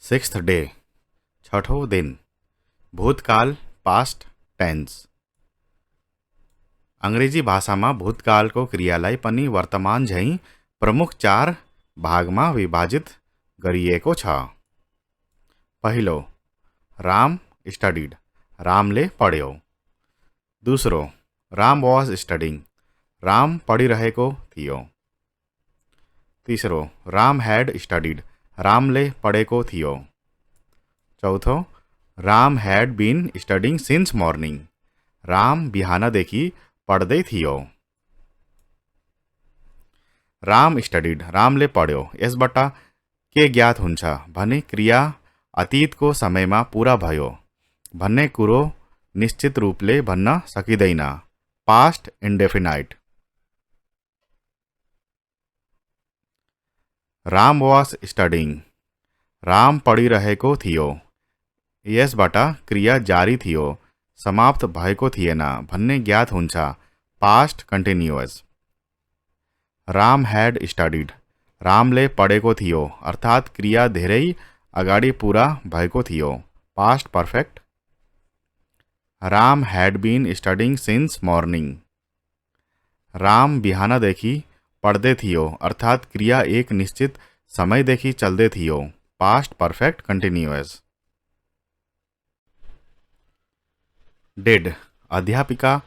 Sixth day, छठो दिन। भूतकाल, past tense. अंग्रेजी भाषामा भूतकालको क्रियालाई पनि वर्तमान झैँ प्रमुख 4 भागमा विभाजित गरिएको छ। पहिलो, राम स्टडीड, रामले पढ्यो। दोस्रो, राम वाज स्टडिङ, राम पढिरहेको थियो। तीसरो, राम ह्याड स्टडीड, रामले पढेको थियो। चौथो, Ram had been studying since morning, Ram बिहानदेखि पढ्दै थियो। राम स्टडीड, रामले पढ्यो। यसबाट के ज्ञात हुन्छ भने क्रिया अतीतको समयमा पूरा भयो भन्ने कुरो निश्चित रूपले भन्न सकिँदैन। Past indefinite. Ram was studying, Ram पढिरहेको थियो। यसबाट क्रिया जारी थियो, समाप्त भएको थिएन भन्ने ज्ञात हुन्छ। Past continuous. Ram had studied, रामले पढेको थियो अर्थात् क्रिया धेरै अगाडि पूरा भएको थियो। Past perfect. Ram had been studying since morning, Ram बिहानदेखि पढ्दै थियो अर्थात् क्रिया एक निश्चित समयदेखि चल्दै थियो। Past perfect continuous. डिड, अध्यापिका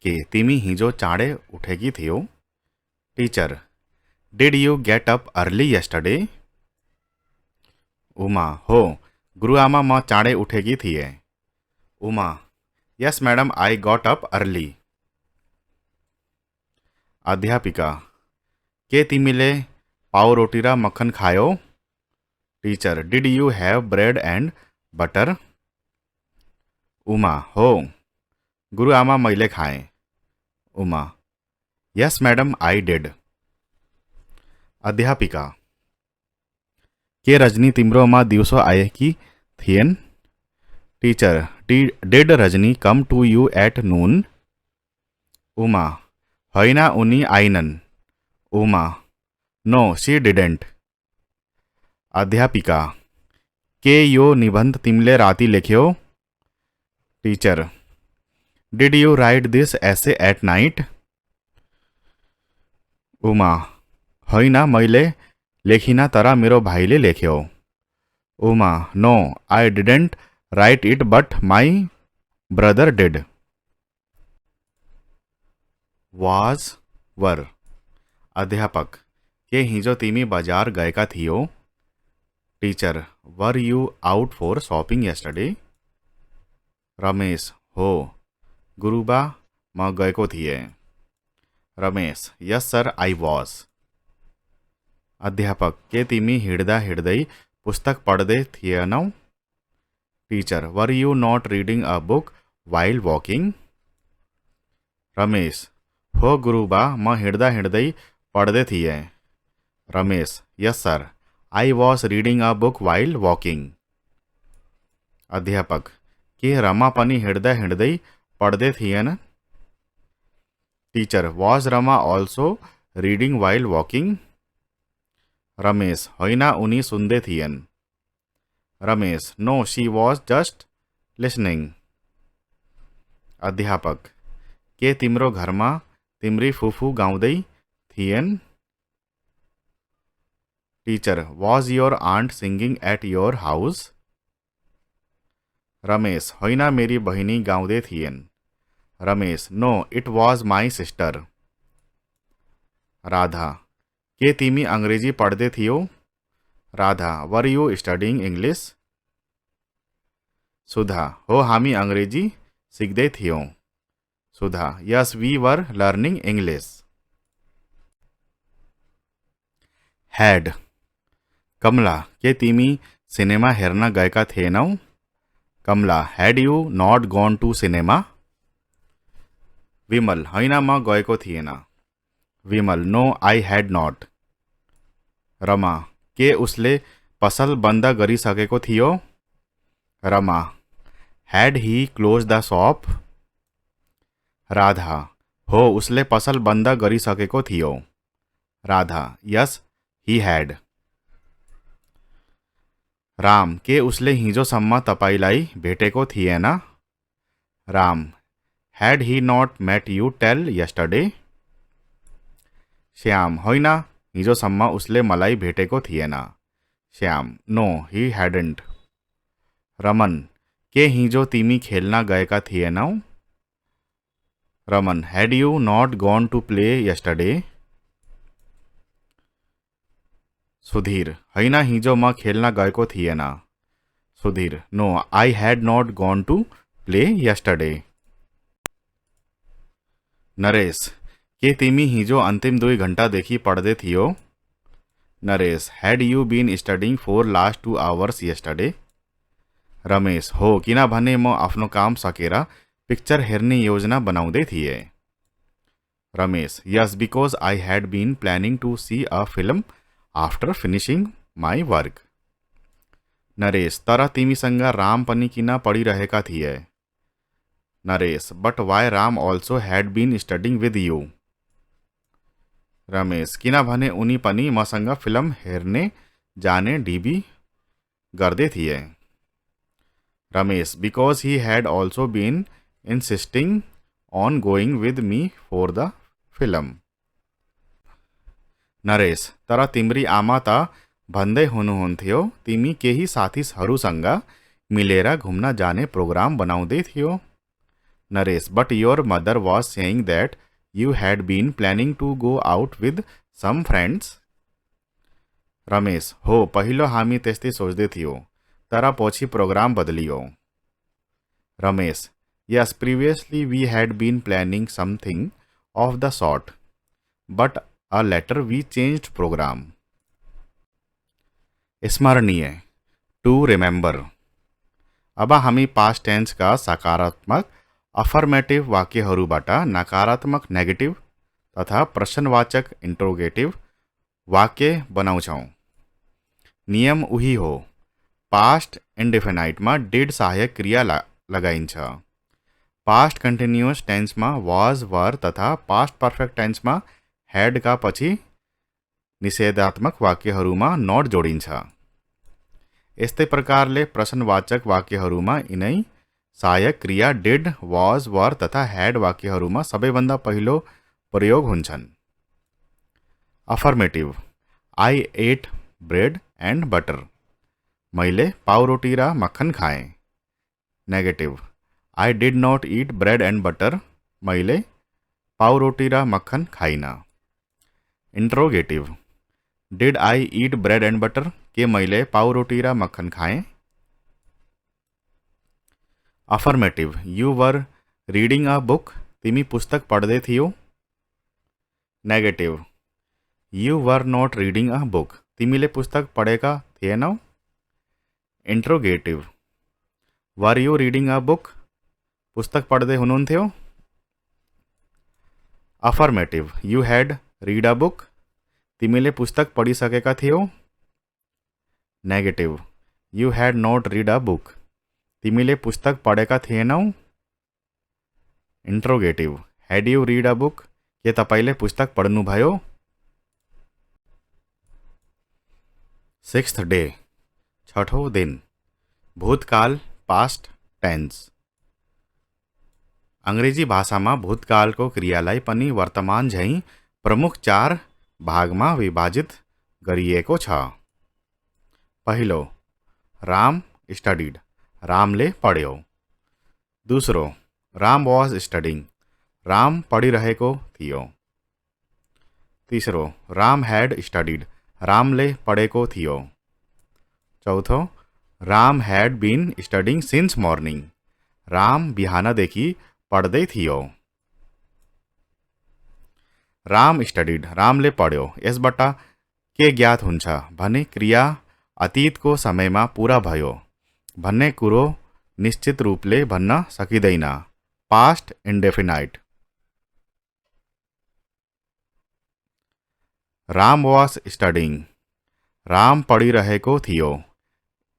के तिमी हिजो चाँडै उठेकी थियौ? Teacher, did you get up early yesterday? Uma, हो गुरुआमा म चाँडै उठेकी थिएँ। Uma, yes madam I got up early. अध्यापिका, के तिमीले पाउरोटी र मक्खन खायौ? Teacher, did you have bread and butter? Uma, हो गुरुआमा मैले खाएँ। Uma, yes madam I did. अध्यापिका, के रजनी तिम्रोमा दिउँसो आएकी थिएन? Teacher, did Rajani come to you at noon? Uma, होइन उनी आइनन्। Uma, no she didn't. अध्यापिका, के यो निबन्ध तिमीले राति लेख्यौ? Teacher, did you write this essay at night? Uma, होइन मैले लेखिन तर मेरो भाइले लेख्यो। Uma, no I didn't write it but my brother did. Was were. अध्यापक, के हिजो तिमी बजार गएका थियौ? Teacher, were you out for shopping yesterday? Ramesh, हो गुरुबा म गएको थिएँ। Ramesh, yes sir I was. अध्यापक, के तिमी हिँड्दा हिँड्दै पुस्तक पढ्दै थिएनौ? Teacher, were you not reading a book while walking? Ramesh, हो गुरुबा म हिँड्दा हिँड्दै पढ्दै थिएँ। Ramesh, yes sir I was reading a book while walking. अध्यापक, के रमा पनि हिँड्दा हिँड्दै पढ्दै थिएन? Teacher, was Rama also reading while walking? Ramesh, होइन उनी सुन्दै थिएन। Ramesh, no she was just listening. अध्यापक, के तिम्रो घरमा तिम्री फुफू गाउँदै थिएन? Teacher, was your aunt singing at your house? Ramesh, होइन मेरी बहिनी गाउँदै थिएन। Ramesh, no it was my sister. Radha, के तिमी अंग्रेजी पढ्दै थियौ? Radha, were you studying English? Sudha, हो हामी अंग्रेजी सिक्दै थियौँ। Sudha, yes we were learning English. Had. Kamala, के तिमी सिनेमा हेर्न गएका थिएनौ? Kamala, had you not gone to cinema? Vimal, होइन म गएको थिएन। Vimal, no I had not. Rama, के उसले पसल बन्द गरिसकेको थियो? Rama, had he close the shop? Radha, हो उसले पसल बन्द गरिसकेको थियो। Radha, yes he had. Ram के उसले हिजोसम्म तपाईँलाई भेटेको थिएन। Ram had he not met you till yesterday? Shyam होइन, हिजोसम्म उसले मलाई भेटेको थिएन। Shyam no he hadn't. Raman के हिजो तिमी खेल्न गएका थिएनौ? Raman had you not gone to play yesterday? Sudhir होइन, हिजो म खेल्न गएको थिएन। Sudhir no I had not gone to play yesterday. Naresh के तिमी हिजो अन्तिम 2 घण्टादेखि पढ्दै थियौ? Naresh had you been studying for last 2 hours yesterday? Ramesh हो, किनभने म आफ्नो काम सकेर पिक्चर हेर्ने योजना बनाउँदै थिएँ। Ramesh yes because I had been planning to see a film after finishing my work. Naresh तर तिमीसँग राम पनि किन पढिरहेका थिए? Naresh but why Ram also had been studying with you? Ramesh किनभने उनी पनि मसँग फिल्म हेर्ने जाने ढिबी गर्दै थिए। Ramesh because he had also been insisting on going with me for the film. Naresh तर तिम्री आमा त भन्दै हुनुहुन्थ्यो तिमी केही साथीहरूसँग मिलेर घुम्न जाने प्रोग्राम बनाउँदै थियो। Naresh but your mother was saying that you had been planning to go out with some friends. Ramesh हो, पहिलो हामी त्यस्तै सोच्दै थियौ, तर पछि प्रोग्राम बदलियो। Ramesh yes previously we had been planning something of the sort but later we changed program. स्मरणीय to remember. अब हामी पास्ट टेन्स का सकारात्मक अफर्मेटिभ वाक्यहरूबाट नकारात्मक नेगेटिभ तथा प्रश्नवाचक इन्ट्रोगेटिभ वाक्य बनाउँछौँ। नियम उही हो, पास्ट इन्डेफिनाइटमा डिड सहायक क्रिया लगाइन्छ। पास्ट कन्टिन्युअस टेन्समा वाज वर तथा पास्ट पर्फेक्ट टेन्समा हेडका पछि निषेधात्मक वाक्यहरूमा नट जोडिन्छ। यस्तै प्रकारले प्रश्नवाचक वाक्यहरूमा यिनै सहायक क्रिया डिड, वाज, वर तथा हेड वाक्यहरूमा सबैभन्दा पहिलो प्रयोग हुन्छन्। Affirmative I ate bread and butter, मैले पाउरोटी र मक्खन खाएँ। Negative I did not eat bread and butter, मैले पाउरोटी र मक्खन खाइनँ। Interrogative did I eat bread and butter, के मैले पाउरोटी र मक्खन खाएँ। Affirmative you were reading a book, तिमी पुस्तक पढ्दै थियौ। Negative you were not reading a book, तिमीले पुस्तक पढेका थिएनौ। Interrogative were you reading a book, पुस्तक पढ्दै हुनुहुन्थ्यो। Affirmative you had read a book, तिमीले पुस्तक पढिसकेका थियौ। Negative you had not read a book, तिमीले पुस्तक पढेका थिएनौ। Interrogative had you read a book, के तपाईँले पुस्तक पढ्नुभयो। 6th डे, छठौं दिन। भूतकाल पास्ट टेन्स। अंग्रेजी भाषामा भूतकालको क्रियालाई पनि वर्तमान झैं प्रमुख 4 भागमा विभाजित गरिएको छ। पहिलो, राम स्टडीड, रामले पढ्यो। दोस्रो, राम वाज स्टडिङ, राम पढिरहेको थियो। तीसरो, राम ह्याड स्टडीड, रामले पढेको थियो। चौथो, Ram had been studying since morning, Ram बिहानदेखि पढ्दै थियो। राम स्टडीड, रामले पढ्यो, यसबाट के ज्ञात हुन्छ भने क्रिया अतीतको समयमा पूरा भयो भन्ने कुरो निश्चित रूपले भन्न सकिँदैन। Past indefinite. Ram was studying, Ram पढिरहेको थियो,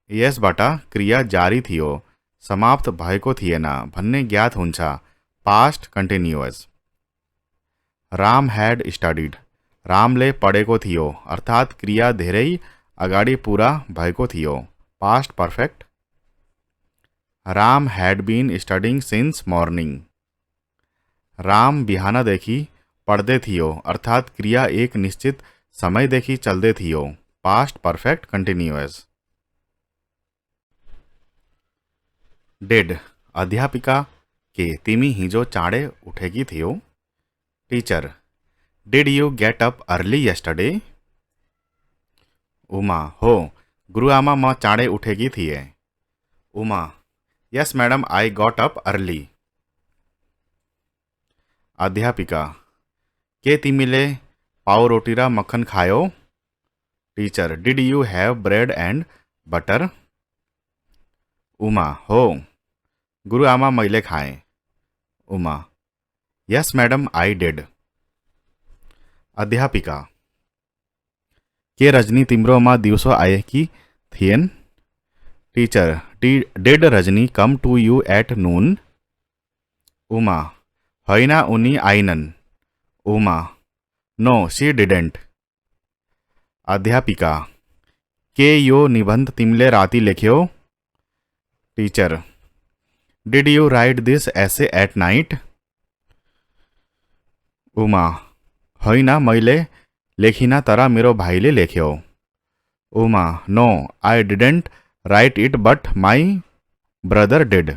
यसबाट क्रिया जारी थियो, समाप्त भएको थिएन भन्ने ज्ञात हुन्छ। Past continuous. Ram had studied, रामले पढेको थियो, अर्थात् क्रिया धेरै अगाडि पूरा भएको थियो। Past perfect. Ram had been studying since morning. Ram बिहाना देखी पढ़दे थियो अर्थात क्रिया एक निश्चित समय देखी चलदे थियो, पास्ट परफेक्ट कंटिन्यूअस। डेड अध्यापिका के तिमी हिजो चाँडे उठेकी थियो। Teacher did you get up early yesterday. Uma हो गुरुआमा म चाँडे उठेकी थिए। Uma yes madam I got up early. अध्यापिका के तिमीले पाउरोटी र मक्खन खायो। Teacher did you have bread and butter. Uma हो गुरुआमा मैले खाएँ। Uma yes madam I did. अध्यापिका के रजनी तिम्रो दिवसो आएकी थिएन। Teacher did Rajani come to you at noon. Uma होइन उनी आइनन्। Uma no C didn't. अध्यापिका के यो निबन्ध तिमीले राति लेख्यो। Teacher did you write this essay at night. Uma होइन मैले लेखिन तर मेरो भाइले लेख्यो। Uma no I didn't write it but my brother did.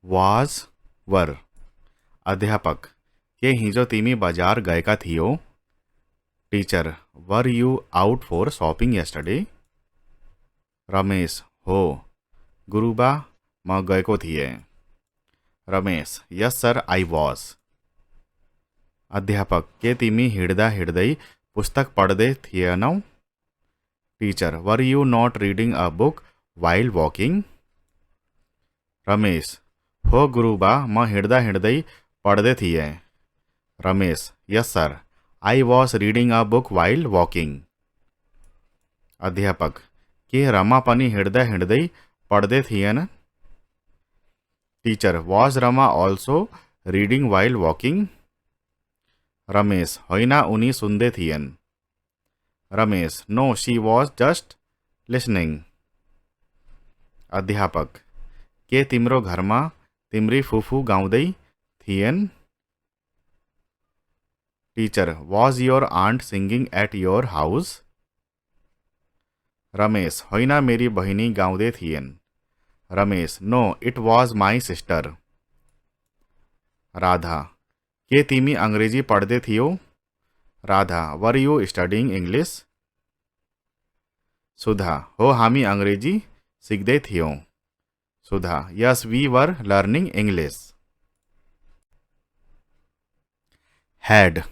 Was were अध्यापक के हिजो तिमी बजार गएका थियो। Teacher were you out for shopping yesterday. Ramesh हो गुरुबा म गएको थिएँ। Ramesh yes sir I was. अध्यापक के तिमी हिँड्दा हिँड्दै पुस्तक पढ्दै थिएनौ। Teacher were you not reading a book while walking. Ramesh हो गुरुबा म हिँड्दा हिँड्दै पढ्दै थिएँ। Ramesh yes sir I was reading a book while walking. अध्यापक के रमा पनि हिँड्दा हिँड्दै पढ्दै थिएन। Teacher was Rama also reading while walking. Ramesh होइन उनी सुन्दै थिएन। Ramesh no she was just listening. अध्यापक के तिम्रो घरमा तिम्री फुफू गाउँदै थिएन। Teacher was your aunt singing at your house. Ramesh होइन मेरी बहिनी गाउँदै थिएन। Ramesh no it was my sister. Radha के तिमी अंग्रेजी पढ्दै थियौ। Radha were you studying English. Sudha हो हामी अंग्रेजी सिक्दै थियौँ। Sudha yes we were learning English. Had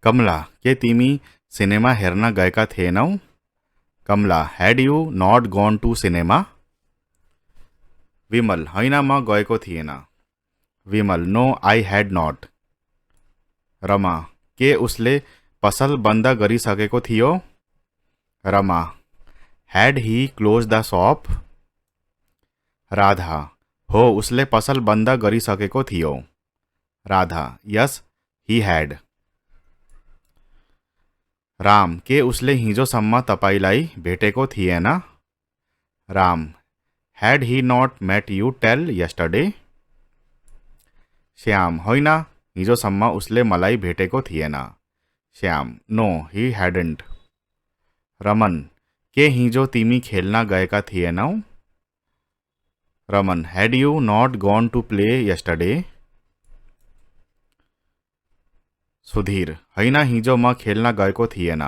Kamala के तिमी सिनेमा हेर्न गएका थिएनौ। Kamala had you not gone to cinema. Vimal होइन म गएको थिएन। Vimal no I had not. Rama के उसले पसल बन्द गरिसकेको थियो। Rama had he close the shop. Radha हो उसले पसल बन्द गरिसकेको थियो। Radha yes he had. Ram के उसले हिजोसम्म तपाईलाई भेटेको थिएन। Ram had he not met you till yesterday. Shyam होइन हिजोसम्म उसले मलाई भेटेको थिएन। Shyam no he hadn't. Raman के हिजो तिमी खेल्न गएका थिएनौ। Raman had you not gone to play yesterday. Sudhir होइन हिजो म खेल्न गएको थिएन।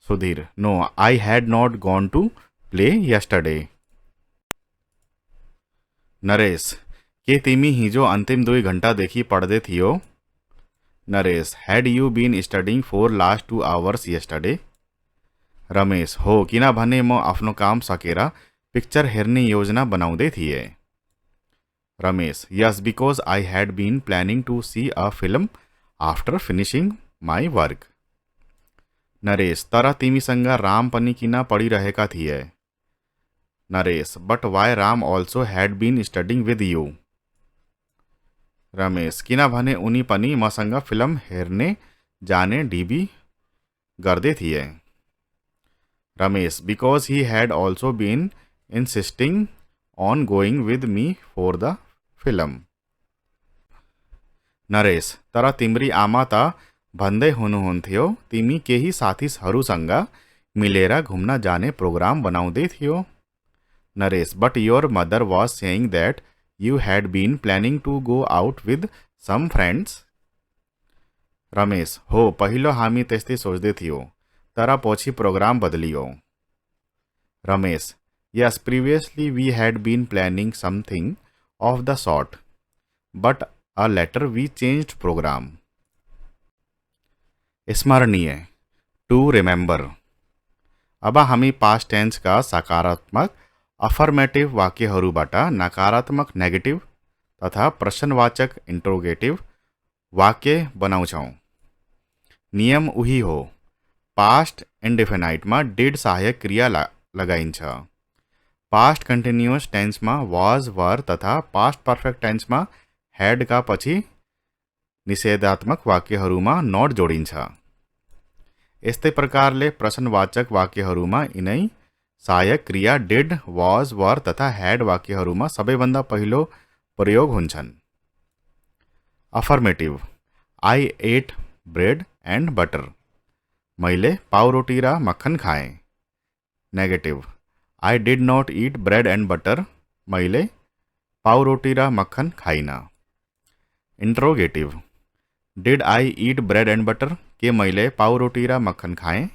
Sudhir no I had not gone to play yesterday. Naresh के तिमी हिजो अन्तिम 2 घण्टादेखि पढ्दै थियौ। Naresh had you been studying for last 2 hours yesterday. Ramesh हो किनभने म आफ्नो काम सकेर पिक्चर हेर्ने योजना बनाउँदै थिएँ। Ramesh yes because I had been planning to see a film after finishing my work. Naresh तर तिमीसँग राम पनि किन पढिरहेका थिए। Naresh but why Ram also had been studying with you. Ramesh किनभने उनी पनि मसँग फिल्म हेर्ने जाने ढिबी गर्दै थिए। Ramesh because he had also been insisting on going with me for the film. Naresh तर तिम्री आमा त भन्दै हुनुहुन्थ्यो तिमी केही साथीहरूसँग मिलेर घुम्न जाने प्रोग्राम बनाउँदै थियो. Naresh but your mother was saying that you had been planning to go out with some friends. Ramesh हो पहिलो हामी त्यस्तै सोच्दै थियौँ तर पछि प्रोग्राम बदलियो. Ramesh yes previously we had been planning something of the sort but a later we changed programme. स्मरणीय टु रिमेम्बर. अब हामी पास्ट टेन्सका सकारात्मक अफर्मेटिभ वाक्यहरूबाट नकारात्मक नेगेटिभ तथा प्रश्नवाचक इन्ट्रोगेटिभ वाक्य बनाउँछौँ. नियम उही हो. पास्ट इन्डेफिनाइटमा डिड सहायक क्रिया लगाइन्छ. पास्ट कन्टिन्युअस टेन्समा वाज वर तथा पास्ट पर्फेक्ट टेन्समा हैडका पछि निषेधात्मक वाक्यहरूमा नोट जोडिन्छ. यस्तै प्रकारले प्रश्नवाचक वाक्यहरूमा यिनै सहायक क्रिया डिड वाज वर तथा हैड वाक्यहरूमा सबैभन्दा पहिलो प्रयोग हुन्छन्. Affirmative I ate bread and butter. मैले पाउरोटी र मक्खन खाएँ. Negative I did not eat bread and butter. मैले पाउरोटी र मक्खन खाइनँ. Interrogative did I eat bread and butter. के मैले पाउरोटी र मक्खन खाएँ.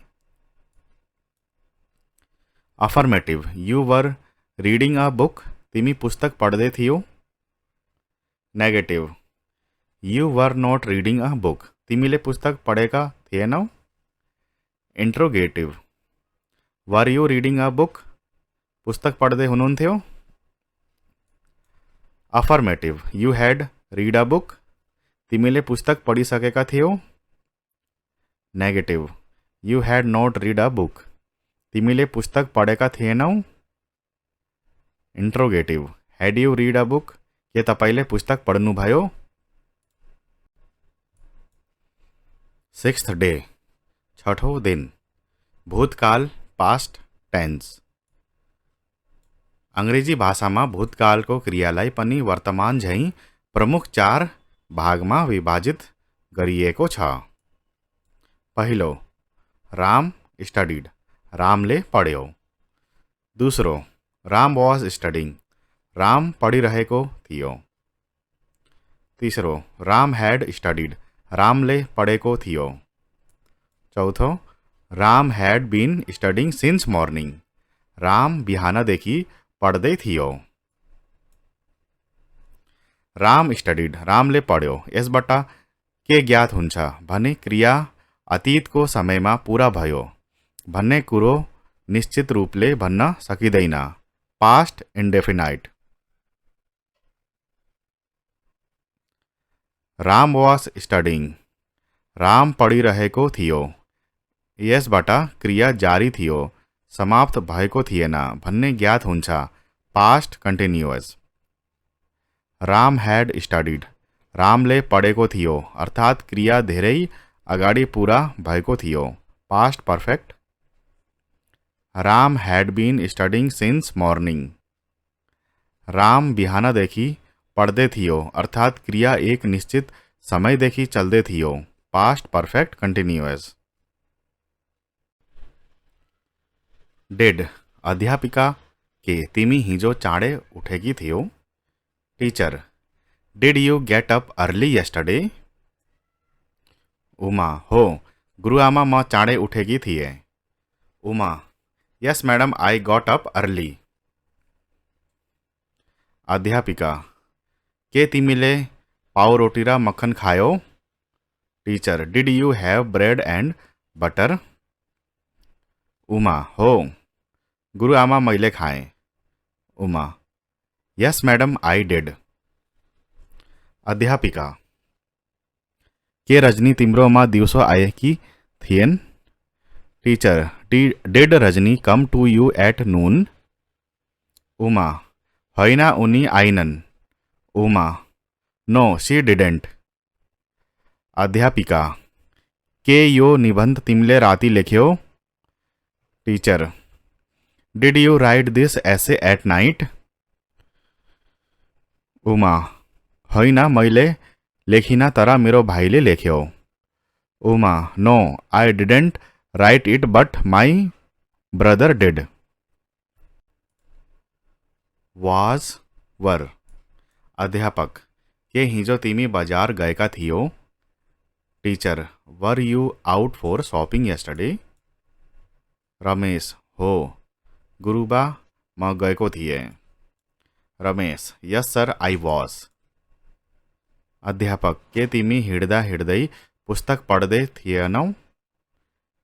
Affirmative you were reading a book. तिमी पुस्तक पढ्दै थियौ. Negative you were not reading a book. तिमीले पुस्तक पढेका थिएनौ. इंट्रोगेटिभ वर यु रिडिङ अ बुक. पुस्तक पढ्दै हुनुहुन्थ्यो. Affirmative you had read a book. तिमीले पुस्तक पढिसकेका थियौ. Negative you had not read a book. तिमीले पुस्तक पढेका थिएनौ. Interrogative had you read a book. के तपाईले पुस्तक पढ्नुभयो. सिक्स्थ डे छठौं दिन. भूतकाल पास्ट टेन्स. अंग्रेजी भाषामा भूतकालको क्रियालाई पनि वर्तमान झैँ प्रमुख 4 भागमा विभाजित गरिएको छ. पहिलो राम स्टडीड. रामले पढ्यो. दोस्रो राम वाज स्टडिङ. राम पढिरहेको थियो. तीसरो राम हैड स्टडीड. रामले पढेको थियो. चौथो Ram had been studying since morning. Ram बिहानदेखि पढ्दै थियो. राम स्टडीड. रामले पढ्यो. यसबाट के ज्ञात हुन्छ भने क्रिया अतीतको समयमा पूरा भयो भन्ने कुरो निश्चित रूपले भन्न सकिँदैन. Past indefinite. Ram was studying. Ram पढिरहेको थियो. यसबाट क्रिया जारी थियो समाप्त भएको थिएन भन्ने ज्ञात हुन्छ. Past continuous. Ram had studied. रामले पढेको थियो अर्थात् क्रिया धेरै अगाडि पूरा भएको थियो. Past perfect. Ram had been studying since morning. Ram बिहानदेखि पढ्दै थियो अर्थात् क्रिया एक निश्चित समयदेखि चल्दै थियो. Past perfect continuous. डिड. अध्यापिका के तिमी हिजो चाँडै उठेकी थियौ. Teacher did you get up early yesterday. Uma हो गुरुआमा म चाँडै उठेकी थिएँ. Uma yes madam I got up early. अध्यापिका के तिमीले पाउरोटी र मक्खन खायौ. Teacher did you have bread and butter. Uma हो गुरुआमा मैले खाएँ. Uma yes madam I did. अध्यापिका के रजनी तिम्रोमा दिउँसो आएकी थिएन. Teacher did Rajani come to you at noon. Uma होइन उनी आइनन्. Uma no she didn't. अध्यापिका के यो निबन्ध तिमीले राति लेख्यौ. Teacher did you write this essay at night? Uma होइन मैले लेखिनँ तर मेरो भाइले लेख्यो। Uma no I didn't write it but my brother did. Was were. अध्यापक के हिजो तिमी बजार गएका थियौ? Teacher were you out for shopping yesterday? Ramesh हो गुरुबा म गएको थिएँ। Ramesh yes sir I was. अध्यापक के तिमी हिँड्दा हिँड्दै पुस्तक पढ्दै थिएनौ?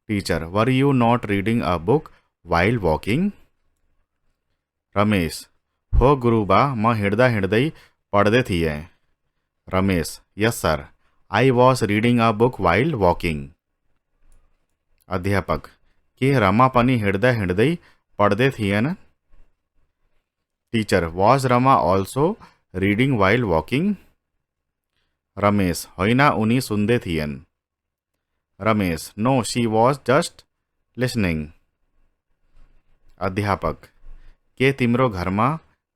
Teacher were you not reading a book while walking? Ramesh हो गुरुबा म हिँड्दा हिँड्दै पढ्दै थिएँ। Ramesh yes sir I was reading a book while walking. अध्यापक के रमा पनि हिँड्दा हिँड्दै पढ्दै थिएन? Teacher was Rama also reading while walking? Ramesh होइन उनी सुन्दै थिएन। Ramesh no she was just listening. अध्यापक के तिम्रो घरमा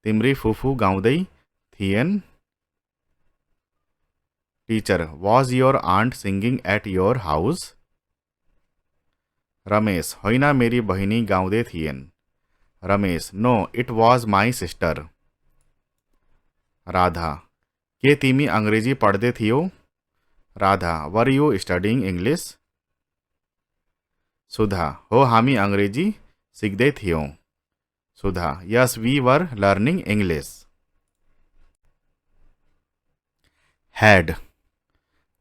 तिम्री फुफू गाउँदै थिएन? Teacher was your aunt singing at your house? Ramesh होइन मेरी बहिनी गाउँदै थिएन। Ramesh no it was my sister. Radha के तिमी अंग्रेजी पढ्दै थियौ? Radha were you studying English? Sudha हो हामी अंग्रेजी सिक्दै थियौँ। Sudha yes we were learning English. Had.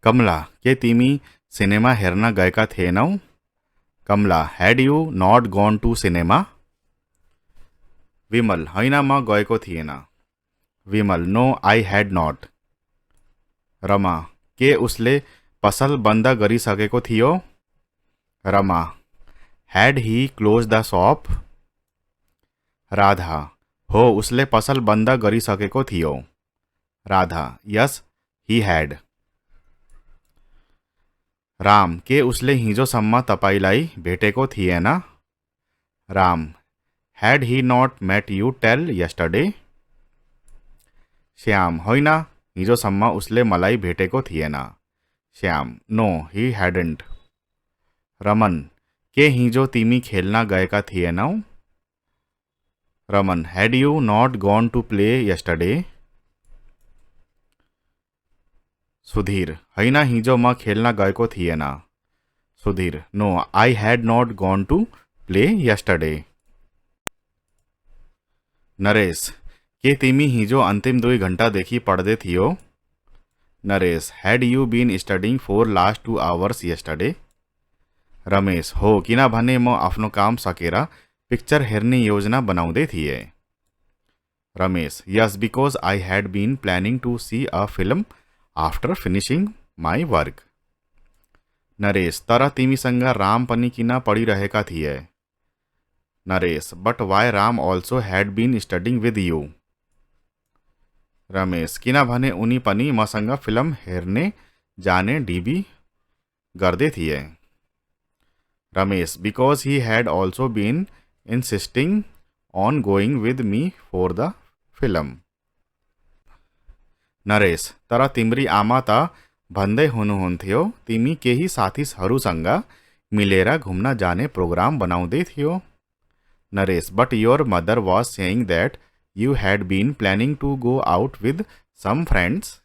Kamala के तिमी सिनेमा हेर्न गएका थिएनौ? Kamala had you not gone to cinema? Vimal होइन म गएको थिएन। Vimal no I had not. Rama के उसले पसल बन्द गरिसकेको थियो? Rama had he close the shop? Radha हो उसले पसल बन्द गरिसकेको थियो। Radha yes he had. Ram के उसले हिजोसम्म तपाईलाई भेटेको थिएन? Ram had he not met you till yesterday? Shyam होइन हिजोसम्म उसले मलाई भेटेको थिएन। Shyam no he hadn't. Raman के हिजो तिमी खेल्न गएका थिएनौ? Raman had you not gone to play yesterday? Sudhir होइन हिजो म खेल्न गएको थिएन। Sudhir no I had not gone to play yesterday. Naresh के तिमी हिजो अन्तिम 2 घण्टादेखि पढ्दै थियौ? Naresh had you been studying for last 2 hours yesterday? Ramesh हो किनभने म आफ्नो काम सकेर पिक्चर हेर्ने योजना बनाउँदै थिएँ। Ramesh yes because I had been planning to see a film after finishing my work. Naresh तर तिमीसँग राम पनि किन पढिरहेका थिए? Naresh but why Ram also had been studying with you? Ramesh किनभने उनी पनि मसँग फिल्म हेर्ने जाने डिबी गर्दै थिए। Ramesh because he had also been insisting on going with me for the film. Naresh तर तिम्री आमा त भन्दै हुनुहुन्थ्यो तिमी केही साथीहरूसँग मिलेर घुम्न जाने प्रोग्राम बनाउँदै थियो। Naresh but your mother was saying that you had been planning to go out with some friends.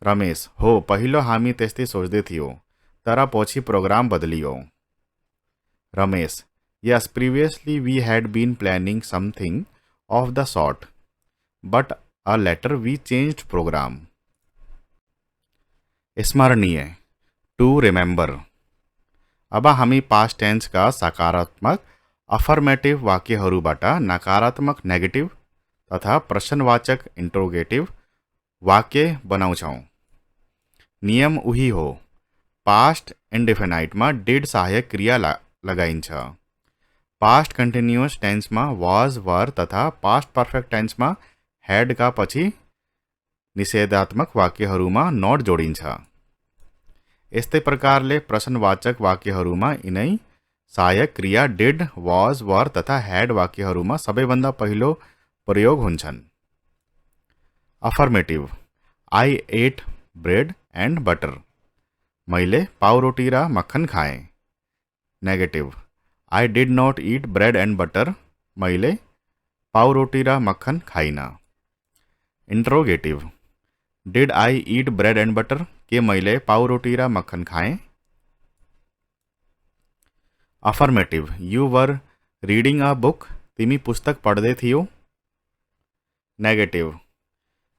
Ramesh हो पहिलो हामी त्यस्तै सोच्दै थियौ तर पछि प्रोग्राम बदलियो। Ramesh Yes, previously we had been planning something of the sort, but later we changed program. स्मरणीय to remember. अब हामी past tense का सकारात्मक affirmative वाक्यहरूबाट नकारात्मक negative तथा प्रश्नवाचक interrogative वाक्य बनाउँछौँ। नियम उही हो। past indefinite मा did सहायक क्रिया लगाइन्छ। पास्ट कंटिन्यूअस टेन्स में वाज वर तथा पास्ट पर्फेक्ट टेन्स में हैड का पछि निषेधात्मक वाक्यहरूमा नॉट जोडिन्छ। यस्तै प्रकारले प्रश्नवाचक वाक्यहरूमा यिनै सहायक क्रिया डिड, वॉज, वर तथा हैड वाक्यहरूमा सबैभन्दा पहिलो प्रयोग हुन्छन्। Affirmative, I ate bread and butter, मैले पाउरोटी र मक्खन खाएँ। Negative, I did not eat bread and butter, मैले पाउरोटी र मक्खन खाइनँ। Interrogative, did I eat bread and butter, के मैले पाउरोटी र मक्खन खाएँ। Affirmative, you were reading a book, तिमी पुस्तक पढ्दै थियौ। Negative,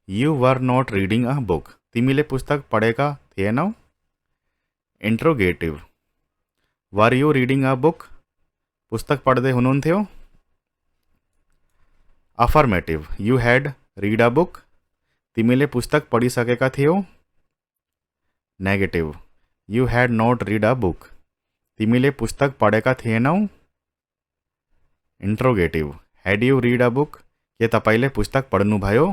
you were not reading a book, तिमीले पुस्तक पढेका थिएनौ। Interrogative, were you reading a book, पुस्तक पढ्दै हुनुहुन्थ्यो। Affirmative, you had read a book, तिमीले पुस्तक पढिसकेका थियौ। Negative, you had not read a book, तिमीले पुस्तक पढेका थिएनौ। Interrogative, had you read a book, के तपाईँले पुस्तक पढ्नुभयो।